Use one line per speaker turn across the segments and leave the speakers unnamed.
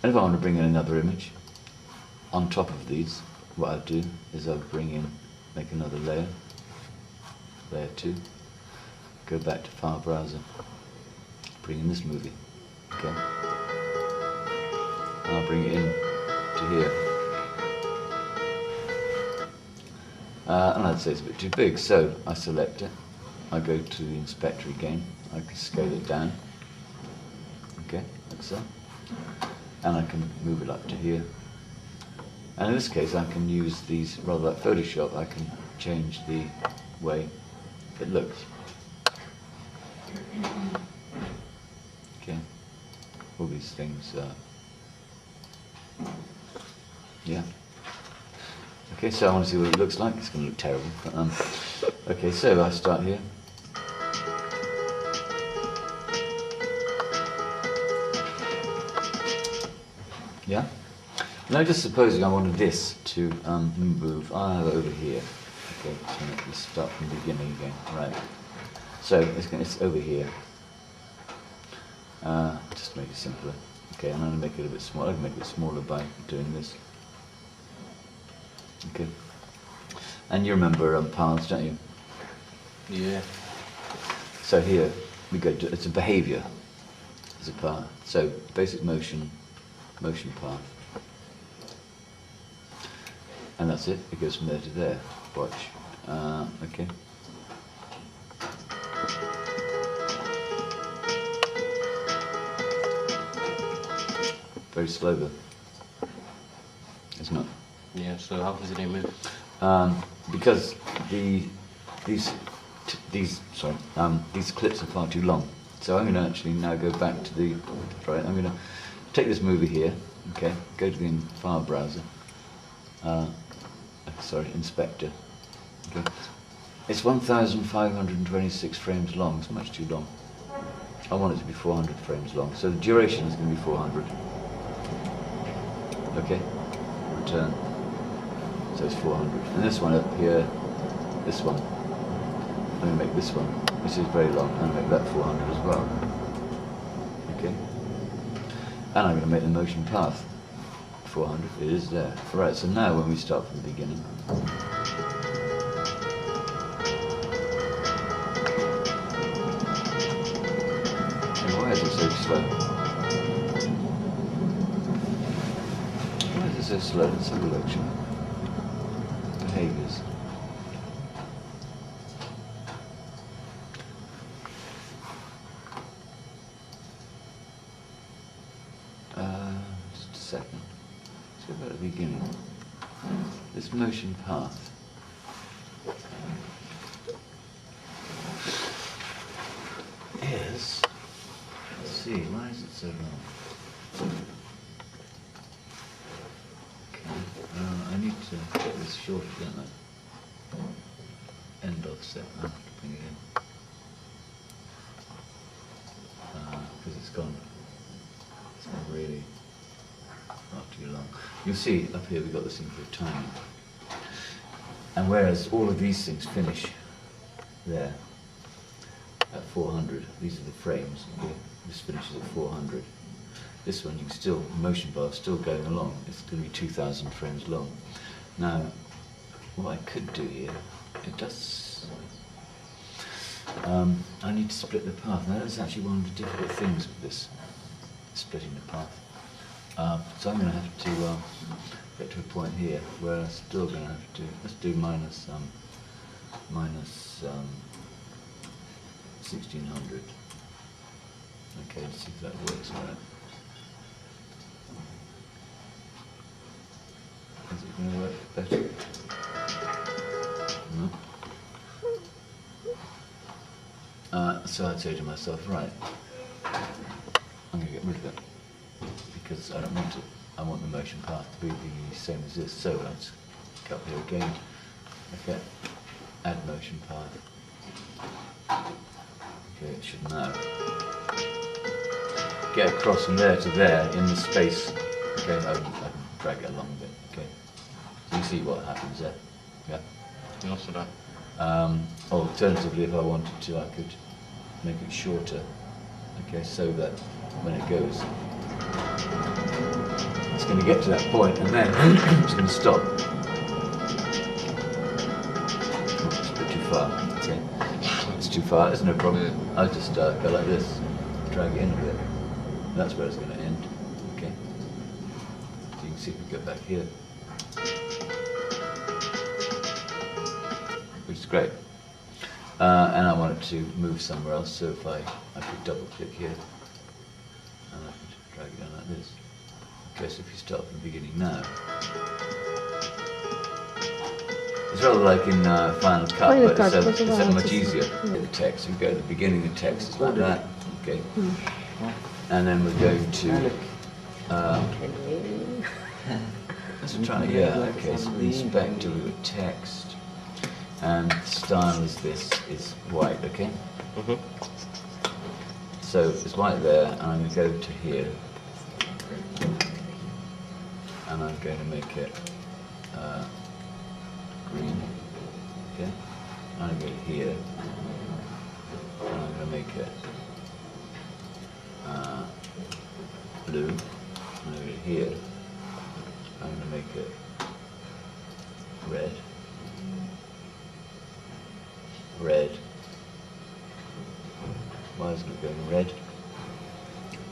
And if I want to bring in another image, on top of these, what I'll do is I'll bring in, make another layer, layer 2, go back to File Browser, bring in this movie, okay? And I'll bring it in to here. And I'd say it's a bit too big, so I select it, I go to the inspector again, I can scale it down, okay, like so, and I can move it up to here. And in this case I can use these, rather like Photoshop, I can change the way it looks. Okay, all these things, yeah. Okay, so I want to see what it looks like. It's going to look terrible. But, okay, so I start here. Yeah? Now just supposing I wanted this to move over here. Okay, so let's start from the beginning again. Right. So it's over here. Just to make it simpler. Okay, I'm going to make it a bit smaller. I can make it smaller by doing this. Okay. And you remember paths, don't you?
Yeah.
So here we go to, it's a behavior as a path. So basic motion path. And that's it. It goes from there to there. Watch. Okay. Very slow though. It's not.
Yeah, so how does it move?
Because these clips are far too long. So I'm going to actually now go back to the, right, I'm going to take this movie here, okay, go to the file browser, inspector, okay. It's 1,526 frames long, it's much too long. I want it to be 400 frames long, so the duration is going to be 400. Okay, return. So it's 400. And this one up here, this one, I'm going to make this one, this is very long, I'm going to make that 400 as well. Okay. And I'm going to make the motion path 400, it is there. Right, so now when we start from the beginning, and why is it so slow? Why is it so slow? Let's have a look, shall we? Behaviors. Just a second. Let's go back to the beginning. This motion path. Is, let's see, why is it so long? I need to get this shorter, don't I? End offset, I have to bring it in. Because it's gone really not too long. You'll see up here we've got this thing for timing. And whereas all of these things finish there at 400, these are the frames, okay? This finishes at 400. This one, you can still, motion bar still going along. It's going to be 2,000 frames long. Now, what I could do here, it does. I need to split the path. Now, that's actually one of the difficult things with this, splitting the path. So I'm going to have to get to a point here where I'm still going to have to. Let's do minus 1600. Okay, let's see if that works. Right. Is it going to work better? No. So I'd say to myself, right, I'm going to get rid of it because I don't want it. I want the motion path to be the same as this. So let's go up here again. Okay, add motion path. Okay, it should now get across from there to there in the space. Okay, I can drag it along a bit. Okay, so you see what happens there. Yeah.
And also that.
Alternatively, if I wanted to, I could make it shorter. Okay, so that when it goes. going to get to that point, and then it's going to stop. It's a bit too far. Okay. It's too far. There's no problem. I'll just go like this, drag it in a bit. That's where it's going to end. Okay. So you can see if we go back here, which is great. And I want it to move somewhere else, so if I could double click here, and I could drag it down like this. Okay, so if you start from the beginning now, it's rather like in Final Cut,
Final
but
Cut,
it's
that's
so
what I
much
wanted to
easier.
say.
The text, you go to the beginning of the text, it's like that, okay. And then we go to, let's try, yeah, okay, so inspect, do a text. And style is this, is white, okay? So it's white there, and I'm going to go to here, and I'm going to make it green, okay? And I'm going to go here, and I'm going to make it blue, and I'm going to go here, I'm going to make it red. Red. Why isn't it going red?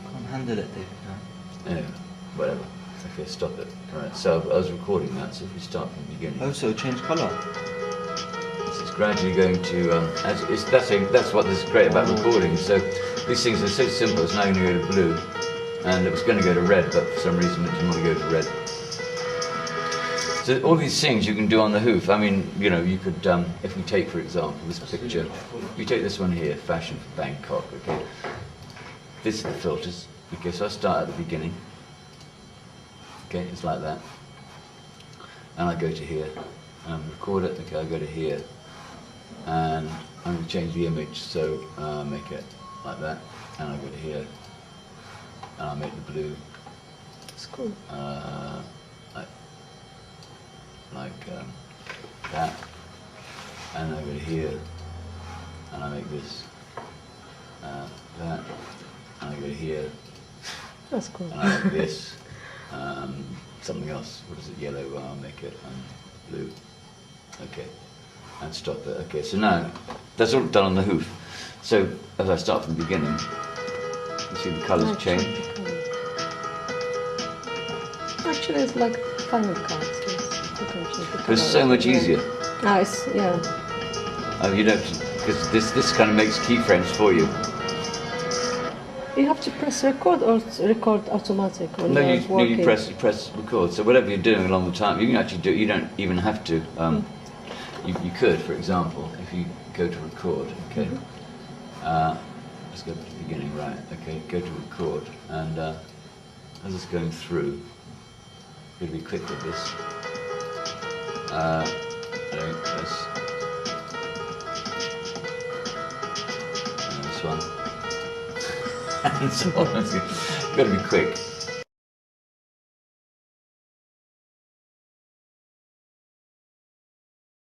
Can't handle it, David. No.
Anyway, whatever. Okay, stop it. Alright, so I was recording that, so if we start from the beginning.
Oh, so change colour.
So it's gradually going to, that's what is great about recording. So these things are so simple, it's now going to go to blue. And it was going to go to red, but for some reason it didn't want to go to red. So all these things you can do on the hoof. I mean, you know, you could, if we take, for example, this picture, you take this one here, Fashion for Bangkok, okay? This is the filters. Okay, so I start at the beginning. Okay, it's like that. And I go to here, and I record it, okay, I go to here. And I'm going to change the image, so make it like that. And I go to here, and I make the blue.
It's cool.
Like that, and I go to here, and I make this that, and I go to here,
That's cool.
and I make this something else. What is it? Yellow. I'll make it blue. Okay, and stop it. Okay, so now that's all done on the hoof. So as I start from the beginning, you see the colours change.
Actually, it's like Final Cut.
It's so much easier.
Ah, it's, yeah.
You don't, because this kind of makes keyframes for you.
You have to press record or record automatic when
No,
you're
you
working.
press record. So whatever you're doing along the time, you can actually do. You don't even have to. You could, for example, if you go to record. Okay. Let's go to the beginning. Right. Okay. Go to record, and as it's going through, you'll be quick with this. I don't press. And this one. And so on. You've got to be quick.